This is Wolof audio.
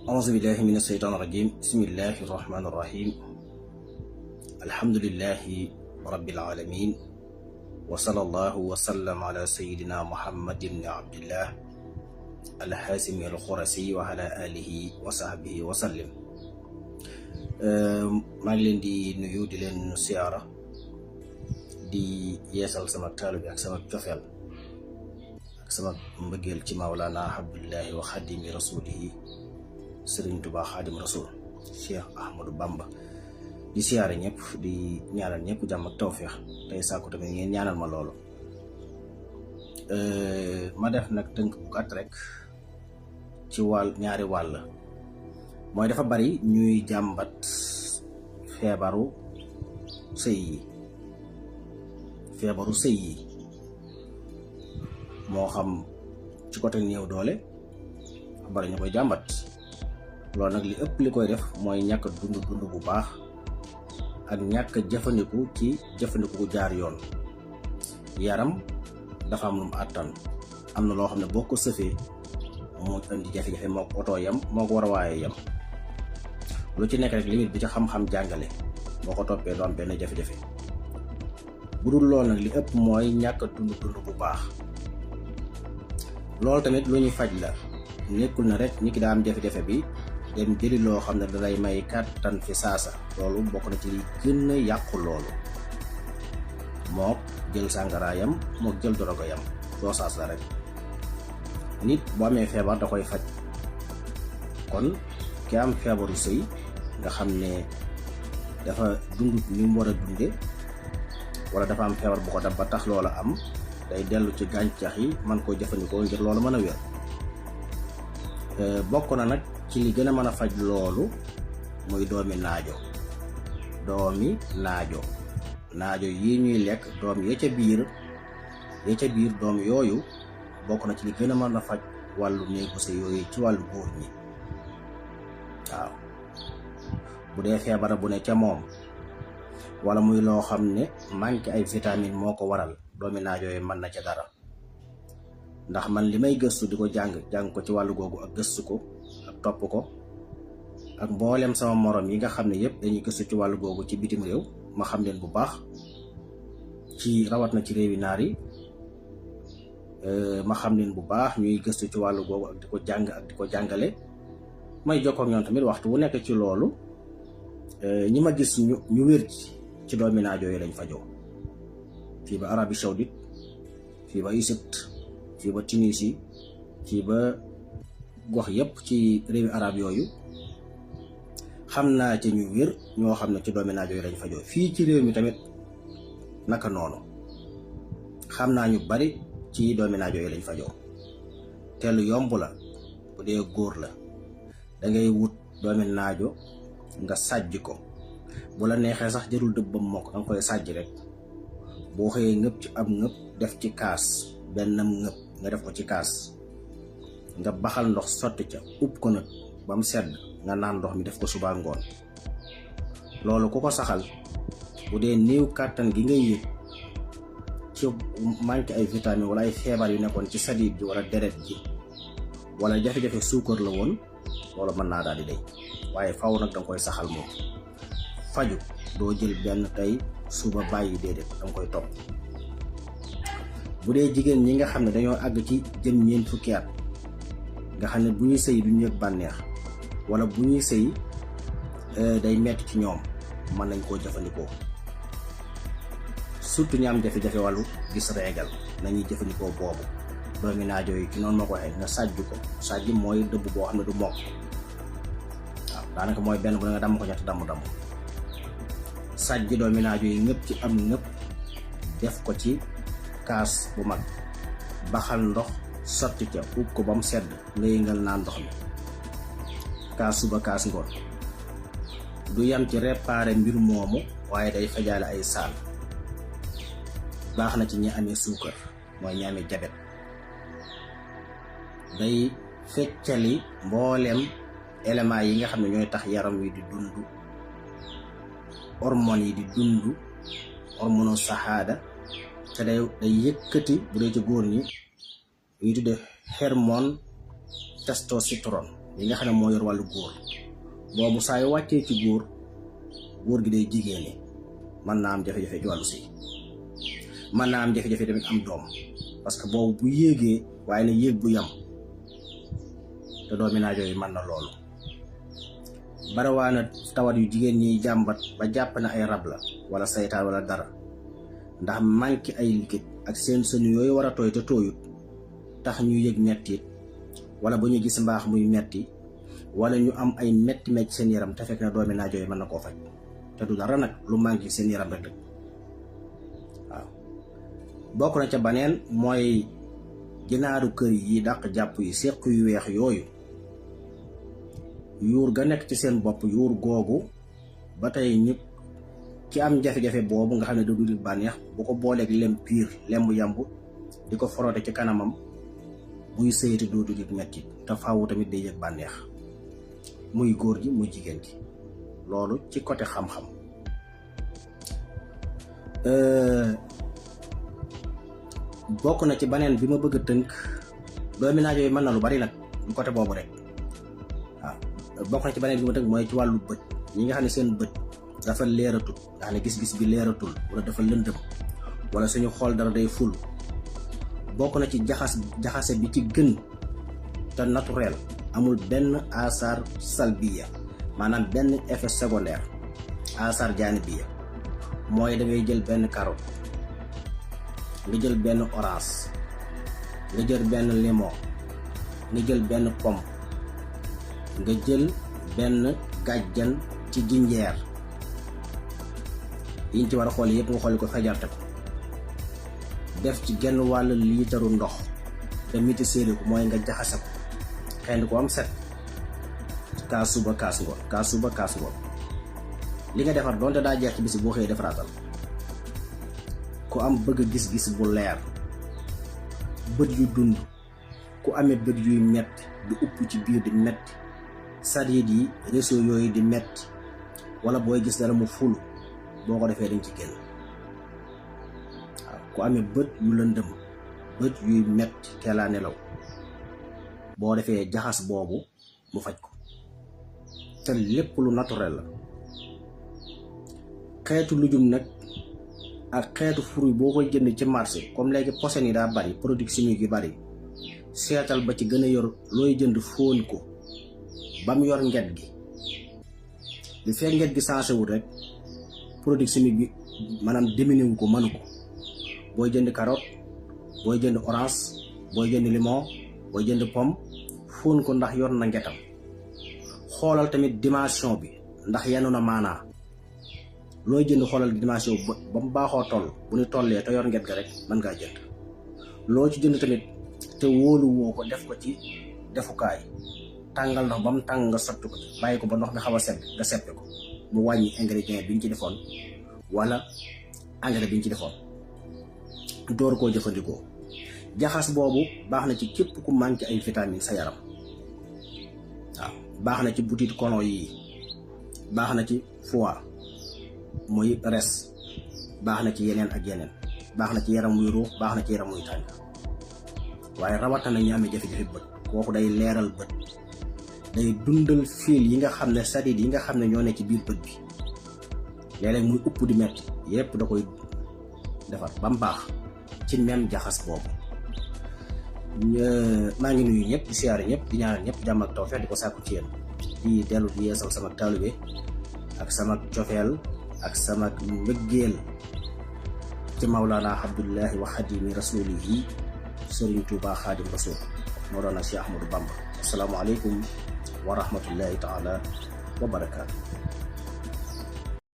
أعوذ بالله من الشيطان الرجيم بسم الله الرحمن الرحيم الحمد لله رب العالمين وصلى الله وسلم على سيدنا محمد بن عبد الله الحاسم الخرسي وعلى آله وصحبه وسلم. maa ngi leen di nuyu di leen siyaara di yeesal sama taalu bi ak sama cofeel ak sama mbëggeel ci Mawlana Abdullahi wa Xadimi Rasulihi Sëriñ Tuubaa Xaadim Rasul Cheikh Ahmadou Bamba di siyaare ñëpp di ñaanal ñëpp jàmm ak tawféex tey sàkku tamit ngeen ñaanal ma loolu. ma def nag tënk bu gàtt rek ci ñaari wàll mooy dafa bari ñuy jàmbat feebaru sëy yi moo xam ci côté néew doole bari ñu koy jàmbat. loolu nag li ëpp li koy def mooy ñàkk dund bu baax ak ñàkk jëfandiku ci jëfandiku gu jaar yoon. yaram dafa am lu mu àttan, am na loo xam ne boo ko sëfee moo indi jafe-jafe moo ko oto yam moo ko war a waaye yam. lu ci nekk rek limite bi ci xam-xam jàngale boo ko toppee du am benn jafe-jafe. bu dul loolu nag li ëpp mooy ñàkk dund bu baax. loolu tamit lu ñuy faj la, nekkul na rek nit ki daa am jafe-jafe bi dem jëli loo xam ne dalay may kàttan fi saasa. loolu bokk na ci li gën a yàqu loolu. mook jël sàngaraayam mook jël dorogoyam doo saas la rek. nit boo amee feebar da koy faj. kon ki am feebaru sëy nga xam ne dafa dund ni mu war a dunde wala dafa am feebar bu ko dab ba tax loola am, day dellu ci gàncax yi man koo jëfandikoo ngir loolu mën a wér. bokk na nag ci li gën a mën a faj loolu muy doomi naajo yi ñuy lekk doom ya ca biir doom yooyu bokk na ci li gën a mën a faj wàllu néegu sëy yooyu ci wàllu góor ñi. waaw bu dee feebar bu ne ca moom wala muy loo xam ne manqué ay vitamine moo ko waral, doomi naajo yi mën na ca dara. ndax man li may gëstu di ko jàng ko ci wàllu googu ak gëstu ko ak topp ko ak mboolem sama morom yi nga xam ne yëpp dañuy gëstu ci wàllu googu ci bitim réew, ma xam leen bu baax ci rawat na ci réewi naar yi. ma xam leen bu baax ñuy gëstu ci wàllu googu ak di ko jàng ak di ko jàngale. may jokkoo ak ñoom tamit waxtu wu nekk ci loolu. ñi ma gis ñu wér ci doomi naajo yi lañ fajoo, fii ba Arabie Saoudite, fii ba Égypte, fii ba Tunisie, fii ba gox yépp ci réewi arab yooyu. xam naa ci ñu wér ñoo xam ne ci doomi naajo yi lañ fajoo. fii ci réew mi tamit naka noonu xam naa ñu bari ci doomi naajo yi lañ fajoo. te lu yomb la bu dee góor la, dangay wut doomi naajo nga sàjj ko. bu la neexee sax jërul dëbbam mokk, danga koy sàjj rek. boo xëyee ngëpp ci ab ngëpp def ci kaas, bennam ngëpp nga def ko ci kaas, nga baxal ndox sotti ca upp ko nag ba mu sedd, nga naan ndox mi def ko suba ngoon. loolu ku ko saxal, bu dee néew kàttan gi ngay yëg ci manqué ay vitamine wala ay feebar yu nekkoon ci sadiid ji wala deret ji wala jafe-jafe suukar la woon, loolu mën naa daal di day. waaye faw nag danga koy saxal moom. faju doo jël benn tey suba bàyyi, déedéet danga koy topp. bu dee jigéen ñi nga xam ne dañoo àgg ci jëm ñeent fukki at, nga xam ne bu ñuy sëy duñu yëg bànneex wala bu ñuy sëy day metti ci ñoom, mën nañ koo jëfandikoo. surtout ñi am jafe-jafe wàllu gis réegal nañuy jëfandikoo boobu. doomi naajo yi ci noonu ma ko waxee, nga sàjj ko. sàjj mooy dëbb boo xam ne du mokk. waaw daanaka mooy benn bu ne nga damm ko ñetti damm. sàjj doomi naajo yi ngëpp ci am ngëpp def ko ci kaas bu mag, baxal ndox sotti ca ub ko ba mu sedd, nga yëngal naan ndox mi. kaas suba kaas ngoon. du yam ci réparé mbir moomu, waaye day fajaale ay saan. baax na ci ñi amee suukar, mooy ñi amee jabet. day feccali mbooleem éléments yi nga xam ne ñooy tax yaram wi di dund, hormones yi di dund, hormonu saxaada. te day yëkkati bu dee ci góor ñi ñu tudde hormone testostérone yi nga xam ne moo yor wàllu góor boobu saa yu wàccee ci góor gi day jigéene mën naa am jafe-jafe ci wàllu sëy mën naa am jafe-jafe tamit am doom parce que boobu bu yéegee waaye ne yéeg bu yam te doomi naajo yi mën na loolu. barawaana tawat yu jigéen ñiy jàmbat ba jàpp na ay rab la wala saytaan wala dara ndax manqué ay liquide ak seen sënu yooyu war a tooy te tooyut tax ñu yëg mettit wala bu ñu gis mbaax muy metti wala ñu am ay metti seen yaram te fekk na doomi naajo yi mën na koo faj te du dara nag lu manqué seen yaram rek waaw. bokk na ca baneen mooy ginaaru kër yi dàq jàpp yi séq yu weex yooyu yuur ga nekk ci seen bopp yuur googu ba tey ñëpp ki am jafe-jafe boobu nga xam ne du bànneex bu ko booleeg lem piir lembu yamb di ko forote ci kanamam buy sëyati dootu yëg metti te faawu tamit day yëg bànneex muy góor gi muy jigéen gi loolu ci côté xam-xam. bokk na ci baneen bi ma bëgg a tënk doomi naajo yi mën na lu bari nag du côté boobu rek waaw. bokk na ci baneen bi ma tënk mooy ci wàllu bët ñi nga xam ne seen bët dafa leeratul nga xam ne gis-gis bi leeratul wala dafa lëndëm wala suñu xool dara day ful. bokk na ci jaxase bi ci gën te naturel amul benn asar salbiya maanaam benn effet secondaire asar jaanibiya mooy da ngay jël benn carotte nga jël benn orange nga jël benn limon nga jël benn pomme nga jël benn gàjjan ci jinjeer yiñ ci war a xool yëpp nga xooli ko fajarte ko def ci genn wàll liitaru ndox te miti séeri ko mooy nga jaxase ko xend ko am set kaas suba kaas ngoon li nga defar doonte daa jeex ci bisi boo xëyee defaraatal. ku am bëgg gis-gis bu leer bët yu dund ku amee bët yuy metti du upp ci biir di metti sadiid yi réseau yooyu di metti wala booy gis dara mu ful boo ko defee dañ ci génn waaw. ku amee bët yu lëndëm bët yuy metti teelaa nelaw boo defee jaxas boobu mu faj ko te lépp lu naturel la. xeetu lujum nag ak xeetu fruit boo koy jënd ci marché comme léegi posen yi daa bari produits chimiques yi bari seetal ba ci gën a yor looy jënd fóon ko ba mu yor nget gi li fekk nget gi sensé wul rek produit chimique bi maanaam diminué wu ko mënu ko. booy jënd carotte booy jënd orange booy jënd limon booy jënd pomme fóon ko ndax yor na ngetam. xoolal tamit dimension bi ndax yenu na maanaa looy jënd xoolal dimension ba mu baaxoo toll bu ñu tollee te yor nget ga rek mën ngaa jënd. loo ci jënd tamit te wóolu woo ko def ko ci defukaay tàngal ndox ba mu tàng nga sotti ko bàyyi ko ba ndox mi xaw a sedd nga seppe ko mu wàññi ingrédient bi ñu ci defoon wala engrais bi ñu ci defoon door koo jëfandikoo. jaxas boobu baax na ci képp ku manqué ay vitamines sa yaram waaw. baax na ci butit colon yi baax na ci foie muy res baax na ci yeneen ak yeneen baax na ci yaram muy ruux baax na ci yaram muy tàng waaye rawatina ñu amee jafe-jafe bët kooku day leeral bët day dundal fiil yi nga xam ne sadiid yi nga xam ne ñoo ne ci biir bët bi léeg-léeg muy upp di metti yépp da koy defar ba mu baax ci même jaxas boobu. maa ngi nuyu ñëpp di siyaare ñëpp di ñaanal ñëpp jàmm ak tawfeex di ko sàkku ci yéen di dellu di yeesal sama taalibe ak sama cofeel ak sama mbëggeel ci Mawlana Abdullahi wa Xadimi Rasulihi Sëriñ Tuubaa Xaadim Rasul moo doon Cheikh Ahmadou Bamba. Assalaamu aleykum wa rahmatullahi taala wa barakaatu.